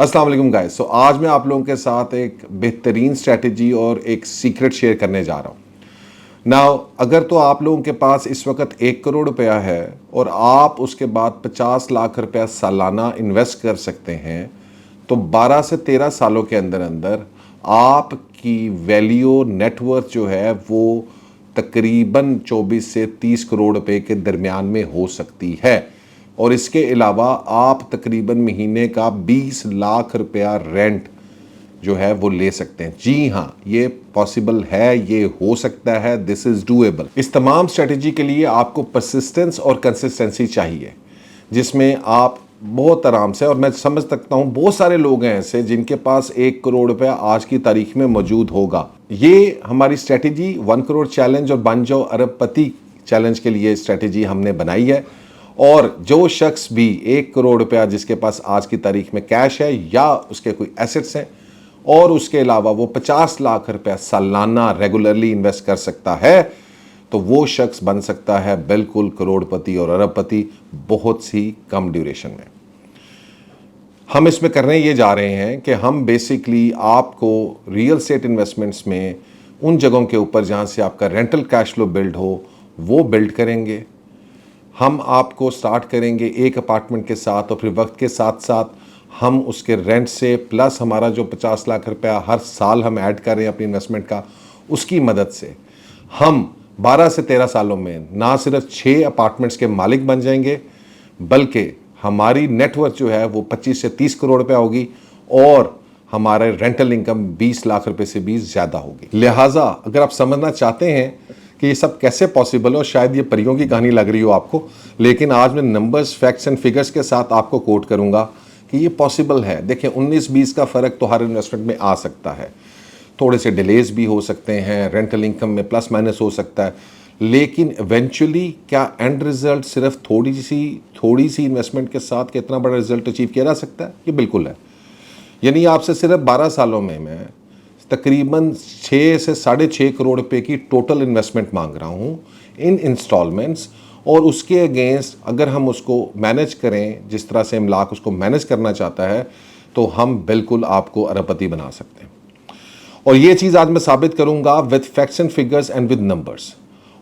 अस्सलाम वालेकुम गाइस। सो आज मैं आप लोगों के साथ एक बेहतरीन स्ट्रेटजी और एक सीक्रेट शेयर करने जा रहा हूँ। नाउ अगर तो आप लोगों के पास इस वक्त 1 करोड़ रुपया है और आप उसके बाद 50 लाख रुपया सालाना इन्वेस्ट कर सकते हैं, तो 12 से 13 सालों के अंदर अंदर आपकी वैल्यू नेटवर्थ जो है वो तकरीबन 24 से 30 करोड़ रुपए के दरमियान में हो सकती है। और इसके अलावा आप तकरीबन महीने का 20 लाख रुपया रेंट जो है वो ले सकते हैं। जी हाँ, ये पॉसिबल है, ये हो सकता है, दिस इज डूएबल। इस तमाम स्ट्रेटजी के लिए आपको परसिस्टेंस और कंसिस्टेंसी चाहिए, जिसमें आप बहुत आराम से, और मैं समझ सकता हूं बहुत सारे लोग हैं ऐसे जिनके पास 1 करोड़ रुपया आज की तारीख में मौजूद होगा। ये हमारी स्ट्रेटजी 1 करोड़ चैलेंज और बन जाओ अरबपति चैलेंज के लिए स्ट्रेटजी हमने बनाई है। और जो शख्स भी 1 करोड़ रुपया जिसके पास आज की तारीख में कैश है या उसके कोई एसेट्स हैं और उसके अलावा वो 50 लाख रुपया सालाना रेगुलरली इन्वेस्ट कर सकता है, तो वो शख्स बन सकता है बिल्कुल करोड़पति और अरबपति बहुत सी कम ड्यूरेशन में। हम इसमें करने ये जा रहे हैं कि हम बेसिकली आपको रियल एस्टेट इन्वेस्टमेंट्स में उन जगहों के ऊपर जहाँ से आपका रेंटल कैश फ्लो बिल्ड हो वो बिल्ड करेंगे। हम आपको स्टार्ट करेंगे एक अपार्टमेंट के साथ और फिर वक्त के साथ साथ हम उसके रेंट से प्लस हमारा जो 50 लाख रुपया हर साल हम ऐड कर रहे हैं अपनी इन्वेस्टमेंट का, उसकी मदद से हम 12 से 13 सालों में ना सिर्फ 6 अपार्टमेंट्स के मालिक बन जाएंगे, बल्कि हमारी नेटवर्थ जो है वो 25 से 30 करोड़ रुपया होगी और हमारे रेंटल इनकम 20 लाख रुपए से भी ज़्यादा होगी। लिहाजा अगर आप समझना चाहते हैं कि ये सब कैसे पॉसिबल हो, शायद ये परियों की कहानी लग रही हो आपको, लेकिन आज मैं नंबर्स, फैक्ट्स एंड फिगर्स के साथ आपको कोट करूंगा कि ये पॉसिबल है। देखिए 19-20 का फ़र्क तो हर इन्वेस्टमेंट में आ सकता है, थोड़े से डिलेज भी हो सकते हैं, रेंटल इनकम में प्लस माइनस हो सकता है, लेकिन इवेंचुअली क्या एंड रिजल्ट सिर्फ थोड़ी सी इन्वेस्टमेंट के साथ कितना बड़ा रिजल्ट अचीव किया जा सकता है? ये बिल्कुल है। यानी आपसे सिर्फ 12 सालों में मैं तकरीबन 6 से 6.5 करोड़ रुपए की टोटल इन्वेस्टमेंट मांग रहा हूँ इन इंस्टॉलमेंट्स, और उसके अगेंस्ट अगर हम उसको मैनेज करें जिस तरह से इमलाक उसको मैनेज करना चाहता है, तो हम बिल्कुल आपको अरबपति बना सकते हैं। और ये चीज़ आज मैं साबित करूंगा with facts and figures and with numbers.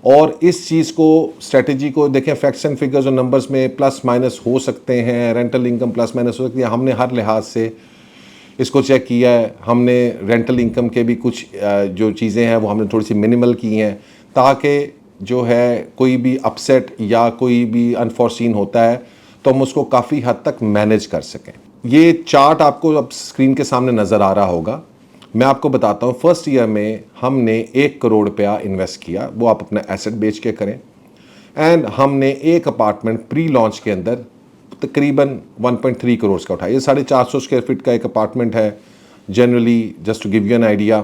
और इस चीज़ को, स्ट्रेटजी को देखें, फैक्ट्स एंड फिगर्स और नंबर्स में प्लस माइनस हो सकते हैं, रेंटल इनकम प्लस माइनस हो सकती है, हमने हर लिहाज से इसको चेक किया है। हमने रेंटल इनकम के भी कुछ जो चीज़ें हैं वो हमने थोड़ी सी मिनिमल की हैं, ताकि जो है कोई भी अपसेट या कोई भी अनफॉर्सीन होता है तो हम उसको काफ़ी हद तक मैनेज कर सकें। ये चार्ट आपको अब स्क्रीन के सामने नज़र आ रहा होगा। मैं आपको बताता हूँ, फर्स्ट ईयर में हमने 1 करोड़ रुपया इन्वेस्ट किया, वो आप अपना एसेट बेच के करें, एंड हमने एक अपार्टमेंट प्री लॉन्च के अंदर तकरीबन 1.3 करोड़ का उठाया। ये 450 स्क्वायर फीट का एक अपार्टमेंट है generally, just to give you an idea.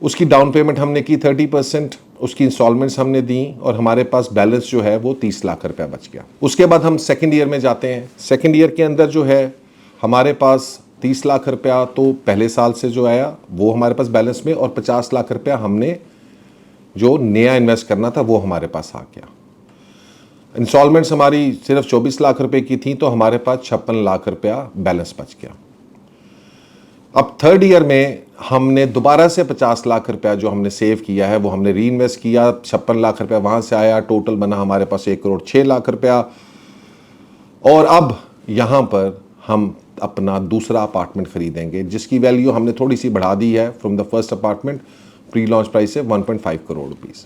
उसकी डाउन पेमेंट हमने की 30%, उसकी इंस्टॉलमेंट्स हमने दी और हमारे पास बैलेंस जो है वो 30 लाख रुपया बच गया। उसके बाद हम सेकेंड ईयर में जाते हैं। सेकेंड ईयर के अंदर जो है हमारे पास 30 लाख रुपया तो पहले साल से जो आया वो हमारे पास बैलेंस में, और 50 लाख रुपया हमने जो नया इन्वेस्ट करना था वो हमारे पास आ गया। इंस्टॉलमेंट्स हमारी सिर्फ 24 लाख रुपए की थी, तो हमारे पास 56 लाख रुपया बैलेंस बच गया। अब थर्ड ईयर में हमने दोबारा से 50 लाख रुपया जो हमने सेव किया है वो हमने री इन्वेस्ट किया, 56 लाख रुपया वहाँ से आया, टोटल बना हमारे पास 1,06,00,000 रुपया। और अब यहाँ पर हम अपना दूसरा अपार्टमेंट खरीदेंगे जिसकी वैल्यू हमने थोड़ी सी बढ़ा दी है from the first apartment, pre launch price से 1.5 करोड़ रुपीज़।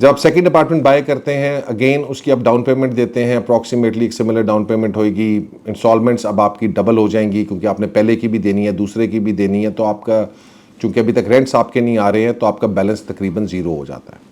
जब आप सेकंड अपार्टमेंट बाय करते हैं, अगेन उसकी आप डाउन पेमेंट देते हैं, अप्रॉक्सीमेटली एक सिमिलर डाउन पेमेंट होगी। इंस्टॉलमेंट्स अब आपकी डबल हो जाएंगी क्योंकि आपने पहले की भी देनी है, दूसरे की भी देनी है, तो आपका चूंकि अभी तक रेंट्स आपके नहीं आ रहे हैं तो आपका बैलेंस तकरीबन 0 हो जाता है।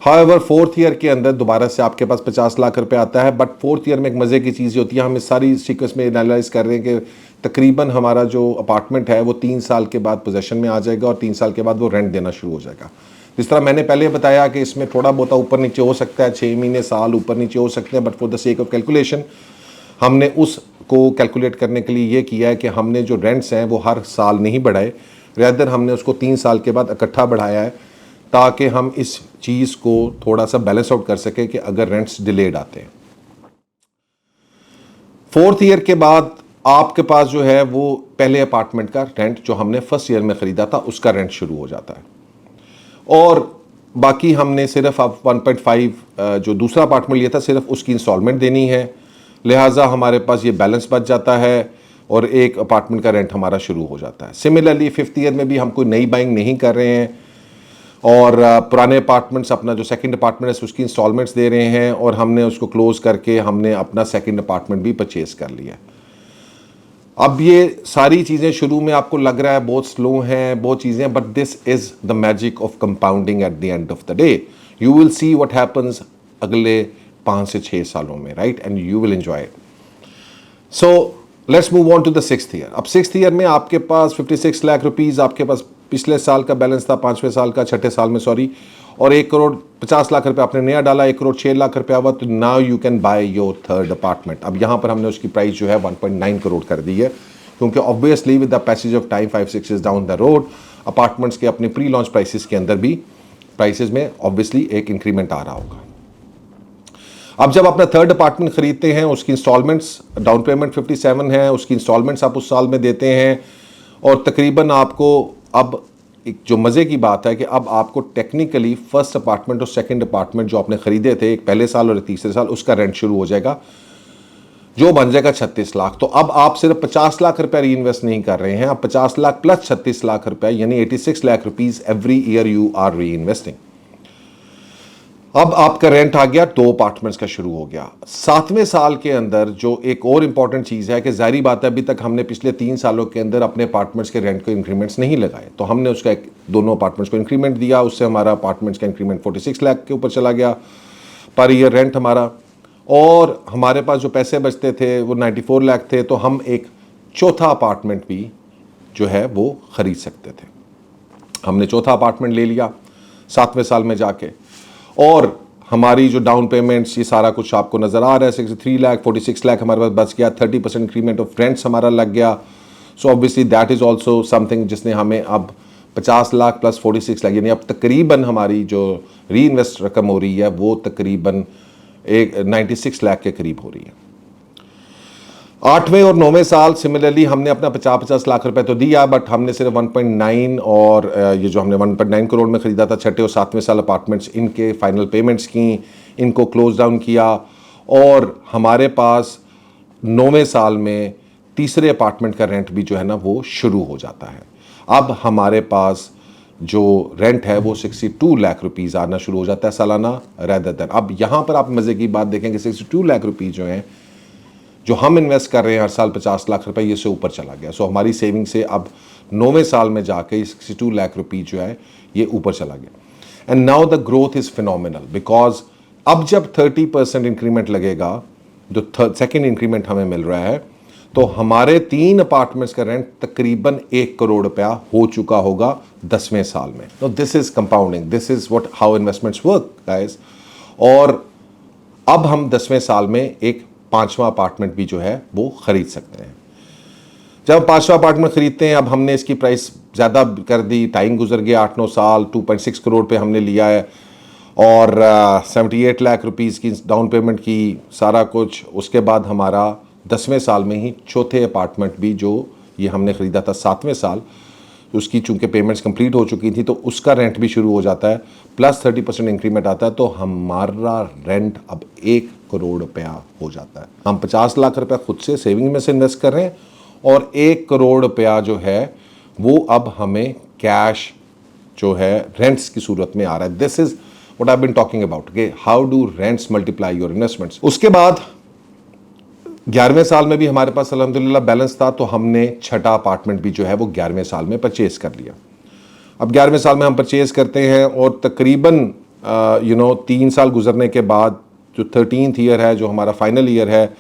हाउएवर फोर्थ ईयर के अंदर दोबारा से आपके पास 50 लाख रुपए आता है, बट फोर्थ ईयर में एक मज़े की चीज़ होती है, हम इस सारी सीक्वेंस में एनालाइज कर रहे हैं कि तकरीबन हमारा जो अपार्टमेंट है वो 3 साल के बाद पोजेशन में आ जाएगा और 3 साल के बाद वो रेंट देना शुरू हो जाएगा। जिस तरह मैंने पहले बताया कि इसमें थोड़ा बहुत ऊपर नीचे हो सकता है, 6 महीने साल ऊपर नीचे हो सकते हैं, but for the sake of calculation हमने उसको कैलकुलेट करने के लिए ये किया है कि हमने जो रेंट्स हैं वो हर साल नहीं बढ़ाए, रेदर हमने उसको 3 साल के बाद इकट्ठा बढ़ाया है, ताकि हम इस चीज़ को थोड़ा सा बैलेंस आउट कर सकें कि अगर रेंट्स डिलेड आते हैं। 4th ईयर के बाद आपके पास जो है वो पहले अपार्टमेंट का रेंट जो हमने फर्स्ट ईयर में ख़रीदा था उसका रेंट शुरू हो जाता है, और बाकी हमने सिर्फ अब 1.5 जो दूसरा अपार्टमेंट लिया था सिर्फ उसकी इंस्टॉलमेंट देनी है, लिहाजा हमारे पास ये बैलेंस बच जाता है और एक अपार्टमेंट का रेंट हमारा शुरू हो जाता है। सिमिलरली 5th ईयर में भी हम कोई नई बाइंग नहीं कर रहे हैं और पुराने अपार्टमेंट्स अपना जो सेकंड अपार्टमेंट है उसकी इंस्टॉलमेंट्स दे रहे हैं और हमने उसको क्लोज करके हमने अपना सेकंड अपार्टमेंट भी परचेज कर लिया। अब ये सारी चीज़ें शुरू में आपको लग रहा है बहुत स्लो हैं, बहुत चीज़ें, but this is the magic of compounding at the end of the day. You will see what happens अगले 5 से 6 सालों में, right, and you will enjoy it. So let's move on to the 6th year. अब 6th year में आपके पास 56 lakh rupees आपके पास पिछले साल का बैलेंस था, 5वें साल का, 6ठे साल में सॉरी, और 1,50,00,000 रुपये आपने नया डाला, 1,06,00,000 रुपया हुआ, तो now you can by your third apartment. अब यहाँ पर हमने उसकी प्राइस जो है 1.9 करोड़ कर दी है, क्योंकि obviously with the passage of time 5-6 is down the road apartments के अपने प्री लॉन्च प्राइसेस के अंदर भी प्राइसेस में ऑब्वियसली एक इंक्रीमेंट आ रहा होगा। अब जब अपना थर्ड अपार्टमेंट खरीदते हैं उसकी इंस्टॉलमेंट्स, डाउन पेमेंट 57 है, उसकी इंस्टॉलमेंट्स आप उस साल में देते हैं और तकरीबन आपको अब एक जो मज़े की बात है कि अब आपको टेक्निकली फर्स्ट अपार्टमेंट और सेकंड अपार्टमेंट जो आपने ख़रीदे थे एक पहले साल और एक तीसरे साल उसका रेंट शुरू हो जाएगा जो बन जाएगा 36 लाख। तो अब आप सिर्फ 50 लाख रुपया री इन्वेस्ट नहीं कर रहे हैं, आप 50 लाख प्लस 36 लाख रुपया यानी 86 lakh rupees every year you are reinvesting. अब आपका रेंट आ गया, 2 अपार्टमेंट्स का शुरू हो गया। 7वें साल के अंदर जो एक और इंपॉर्टेंट चीज़ है कि जाहिर बात है अभी तक हमने पिछले 3 सालों के अंदर अपने अपार्टमेंट्स के रेंट को इंक्रीमेंट्स नहीं लगाए, तो हमने उसका दोनों अपार्टमेंट्स को इंक्रीमेंट दिया, उससे हमारा अपार्टमेंट्स का इंक्रीमेंट 46 लाख के ऊपर चला गया पर ईयर रेंट हमारा, और हमारे पास जो पैसे बचते थे वो 94 लाख थे, तो हम एक चौथा अपार्टमेंट भी जो है वो ख़रीद सकते थे। हमने चौथा अपार्टमेंट ले लिया 7वें साल में जाके, और हमारी जो डाउन पेमेंट्स ये सारा कुछ आपको नज़र आ रहा है, 63 लाख 46 लाख हमारे पास बच गया, 30% इंक्रीमेंट ऑफ रेंट्स हमारा लग गया। So obviously that is also something जिसने हमें अब 50 लाख प्लस 46 लाख यानी अब तकरीबन हमारी जो री इन्वेस्ट रकम हो रही है वो तकरीबन 96 लाख के करीब हो रही है। 8वें और 9वें साल सिमिलरली हमने अपना 50-50 लाख रुपए तो दिया, बट हमने सिर्फ 1.9 और ये जो हमने 1.9 करोड़ में ख़रीदा था 6ठे और 7वें साल अपार्टमेंट्स, इनके फाइनल पेमेंट्स की, इनको क्लोज डाउन किया, और हमारे पास 9वें साल में तीसरे अपार्टमेंट का रेंट भी जो है ना वो शुरू हो जाता है। अब हमारे पास जो रेंट है वो 62 लाख रुपीज़ आना शुरू हो जाता है सालाना रेदर देन। अब यहाँ पर आप मज़े की बात देखें कि 62 लाख रुपीज़ जो हैं जो हम इन्वेस्ट कर रहे हैं हर साल 50 लाख रुपए, ये से ऊपर चला गया। सो हमारी सेविंग से अब 9वें साल में जाके 62 लाख रुपीज़ जो है ये ऊपर चला गया। And now the growth is phenomenal because अब जब 30% इंक्रीमेंट लगेगा, जो सेकेंड इंक्रीमेंट हमें मिल रहा है, तो हमारे 3 अपार्टमेंट्स का रेंट तकरीबन 1 करोड़ रुपया हो चुका होगा 10वें साल में। तो this is compounding, this is what how investments work guys. और अब हम 10वें साल में एक 5वां अपार्टमेंट भी जो है वो ख़रीद सकते हैं। जब 5वां अपार्टमेंट ख़रीदते हैं, अब हमने इसकी प्राइस ज़्यादा कर दी, टाइम गुजर गया 8-9 साल, 2.6 करोड़ पे हमने लिया है और 78 लाख रुपीज़ की डाउन पेमेंट की, सारा कुछ। उसके बाद हमारा 10वें साल में ही चौथे अपार्टमेंट भी जो ये हमने ख़रीदा था 7वें साल, उसकी चूँकि पेमेंट्स कंप्लीट हो चुकी थी तो उसका रेंट भी शुरू हो जाता है, प्लस 30% इंक्रीमेंट आता है, तो हमारा रेंट अब 1 करोड़ रुपया हो जाता है। हम 50 लाख रुपया खुद से सेविंग में से इन्वेस्ट कर रहे हैं और 1 करोड़ रुपया जो है वो अब हमें कैश जो है रेंट्स की सूरत में आ रहा है। This is what I been talking about, how do rents multiply your investments. उसके बाद 11वें साल में भी हमारे पास अल्हम्दुलिल्लाह बैलेंस था, तो हमने छठा अपार्टमेंट भी जो है वो 11वें साल में परचेज़ कर लिया। अब 11वें साल में हम परचेज़ करते हैं और तकरीबन 3 साल गुजरने के बाद जो 13th ईयर है, जो हमारा फाइनल ईयर है,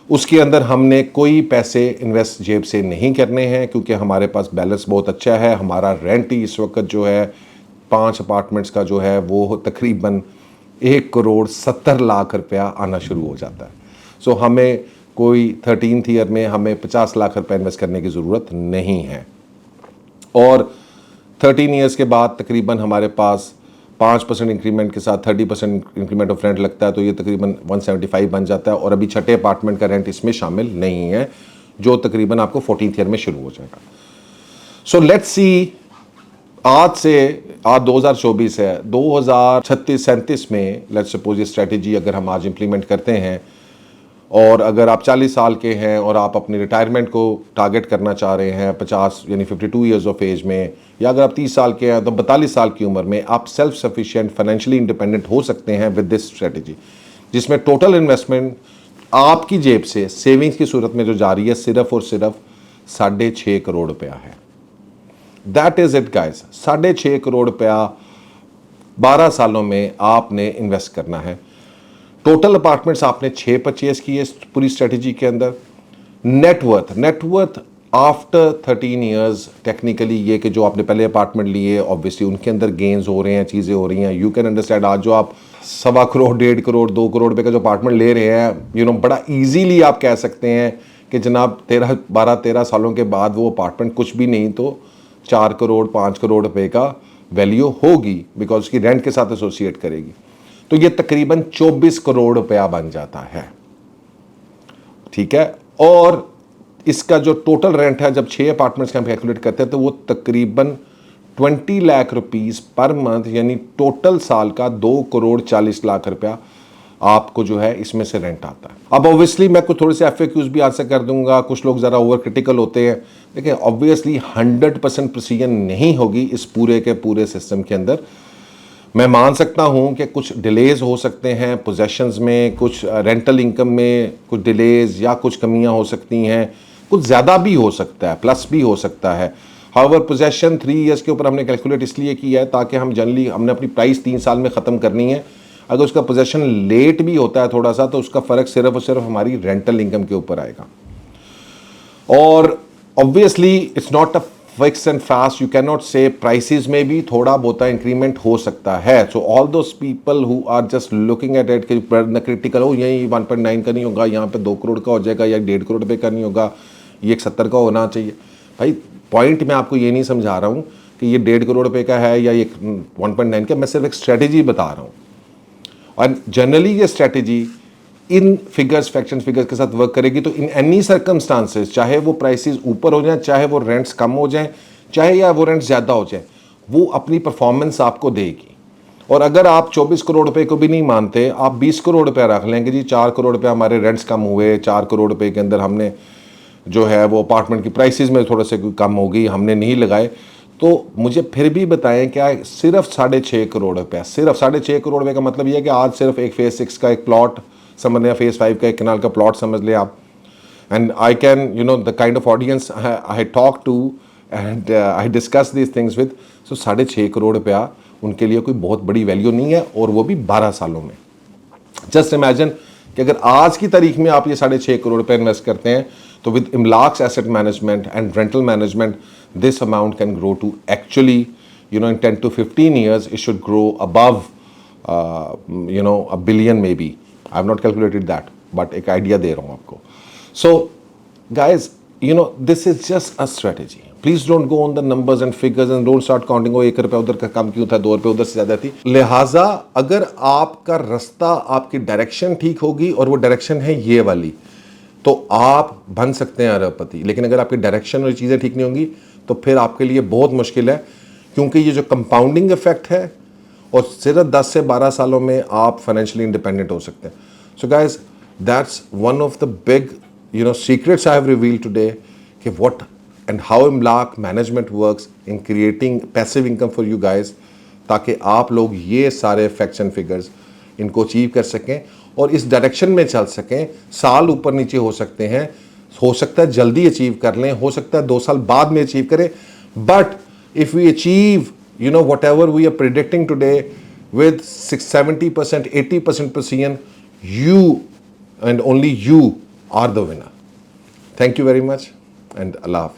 उसके अंदर हमने कोई पैसे इन्वेस्ट जेब से नहीं करने हैं क्योंकि हमारे पास बैलेंस बहुत अच्छा है। हमारा रेंट ही इस वक्त जो है 5 अपार्टमेंट्स का जो है वो तकरीबन 1 करोड़ 70 लाख रुपया आना शुरू हो जाता है। सो हमें कोई 13th ईयर में हमें 50 लाख रुपए इन्वेस्ट करने की ज़रूरत नहीं है। और 13 ईयर्स के बाद तकरीबन हमारे पास 5% इंक्रीमेंट के साथ 30% इंक्रीमेंट ऑफ रेंट लगता है, तो ये तकरीबन 175 बन जाता है। और अभी छठे अपार्टमेंट का रेंट इसमें शामिल नहीं है, जो तकरीबन आपको 14th ईयर में शुरू हो जाएगा। सो लेट्स सी, आज 2024 है, 2036-37 में लेट्स सपोज ये स्ट्रेटेजी अगर हम आज इंप्लीमेंट करते हैं, और अगर आप 40 साल के हैं और आप अपनी रिटायरमेंट को टारगेट करना चाह रहे हैं 50 यानी 52 ईयर्स ऑफ एज में, या अगर आप 30 साल के हैं तो 42 साल की उम्र में आप सेल्फ सफिशिएंट फाइनेंशियली इंडिपेंडेंट हो सकते हैं विद दिस स्ट्रेटेजी, जिसमें टोटल इन्वेस्टमेंट आपकी जेब से सेविंग्स की सूरत में जो जा रही है सिर्फ और सिर्फ 6.5 करोड़ रुपया है। That is it guys, 6.5 crore रुपया 12 सालों में आपने इन्वेस्ट करना है। टोटल अपार्टमेंट्स आपने 6 परचेज किए इस पूरी स्ट्रेटेजी के अंदर। नेटवर्थ आफ्टर 13 इयर्स टेक्निकली ये कि जो आपने पहले अपार्टमेंट लिए ऑब्वियसली उनके अंदर गेन्स हो रहे हैं, चीज़ें हो रही हैं। यू कैन अंडरस्टैंड आज जो आप 1.25 करोड़ 1.5 करोड़ 2 करोड़ रुपए का जो अपार्टमेंट ले रहे हैं, बड़ा ईजीली आप कह सकते हैं कि जनाब 12-13 सालों के बाद वो अपार्टमेंट कुछ भी नहीं तो 4 करोड़ 5 करोड़ रुपए का वैल्यू होगी, बिकॉज उसकी रेंट के साथ एसोसिएट करेगी। तो ये तकरीबन 24 करोड़ रुपया बन जाता है, ठीक है। और इसका जो टोटल रेंट है, जब 6 अपार्टमेंट्स का हम कैलकुलेट करते हैं तो वो तकरीबन 20 लाख रुपीस पर मंथ, यानी टोटल साल का 2 करोड़ 40 लाख रुपया आपको जो है इसमें से रेंट आता है। अब ऑब्वियसली मैं कुछ थोड़े से FAQs भी आंसर कर दूंगा, कुछ लोग ज़रा ओवर क्रिटिकल होते हैं। देखिए ऑब्वियसली 100% प्रिसीजन नहीं होगी इस पूरे के पूरे सिस्टम के अंदर। मैं मान सकता हूं कि कुछ डिलेज हो सकते हैं पोजेशंस में, कुछ रेंटल इनकम में कुछ डिलेज या कुछ कमियां हो सकती हैं, कुछ ज़्यादा भी हो सकता है, प्लस भी हो सकता है। हाउएवर पोजेशन 3 इयर्स के ऊपर हमने कैलकुलेट इसलिए किया है ताकि हमने अपनी प्राइस 3 साल में ख़त्म करनी है। अगर उसका पोजेशन लेट भी होता है थोड़ा सा तो उसका फ़र्क सिर्फ और सिर्फ हमारी रेंटल इनकम के ऊपर आएगा। और obviously it's not a fix and fast, you can not say prices में भी थोड़ा बहुत इंक्रीमेंट हो सकता है। So all those people who are just looking at it कि क्रिटिकल हो, यही 1.9 का नहीं होगा, यहाँ पे 2 करोड़ का हो जाएगा, या 1.5 करोड़ रुपये का नहीं होगा, ये 70 का होना चाहिए। भाई पॉइंट मैं आपको ये नहीं समझा रहा हूँ कि ये 1.5 करोड़ रुपये का है या ये 1.9 का, मैं सिर्फ एक स्ट्रेटेजी बता रहा हूँ। और जनरली ये स्ट्रेटेजी इन फिगर्स, फ्रैक्शन फिगर्स के साथ वर्क करेगी। तो इन एनी सर्कमस्टांसेस, चाहे वो प्राइसेस ऊपर हो जाएं, चाहे वो रेंट्स कम हो जाएं, चाहे या वो रेंट्स ज़्यादा हो जाए, वो अपनी परफॉर्मेंस आपको देगी। और अगर आप 24 करोड़ रुपए को भी नहीं मानते, आप 20 करोड़ रुपया रख लेंगे जी, 4 करोड़ रुपया हमारे रेंट्स कम हुए, 4 करोड़ रुपए के अंदर हमने जो है वो अपार्टमेंट की प्राइसेस में थोड़ा से कम हो गई, हमने नहीं लगाए, तो मुझे फिर भी बताएं क्या सिर्फ 6.5 करोड़ रुपया, सिर्फ 6.5 करोड़ रुपये का मतलब ये है कि आज सिर्फ एक फेज 6 का एक प्लॉट समझ लें, फेज 5 का एक कनाल का प्लॉट समझ लें आप। And I can the kind of audience I talk to and I discuss this things with, so 6.5 crore रुपया उनके लिए कोई बहुत बड़ी वैल्यू नहीं है, और वो भी 12 सालों में। जस्ट इमेजिन कि अगर आज की तारीख में आप ये 6.5 करोड़ रुपये इन्वेस्ट करते हैं तो विद इमलाक्स asset management and rental management this amount can grow to actually in 10 to 15 years it should grow above $1 billion maybe. I have not calculated that, but एक idea दे रहा हूँ आपको। So guys, this is just a strategy. Please don't go on the numbers and figures and don't start counting, 1 रुपया उधर का कम क्यों था, 2 रुपये उधर से ज़्यादा थी। लिहाजा अगर आपका रास्ता, आपकी डायरेक्शन ठीक होगी और वो डायरेक्शन है ये वाली, तो आप बन सकते हैं अरबपति। लेकिन अगर आपकी डायरेक्शन और चीज़ें ठीक नहीं होंगी तो फिर आपके लिए बहुत मुश्किल है, क्योंकि ये जो कंपाउंडिंग इफेक्ट है, और सिर्फ 10 से 12 सालों में आप फाइनेंशियली इंडिपेंडेंट हो सकते हैं। So guys, that's one of the big secrets I have revealed today कि व्हाट एंड हाउ इमलाक management works in creating passive income for you guys, ताकि आप लोग ये सारे फैक्ट्स एंड फिगर्स इनको अचीव कर सकें और इस डायरेक्शन में चल सकें। साल ऊपर नीचे हो सकते हैं, हो सकता है जल्दी अचीव कर लें, हो सकता है 2 साल बाद में अचीव करें, but if we achieve whatever we are predicting today with 70%, 80% precision, you and only you are the winner. Thank you very much and Allah Hafiz.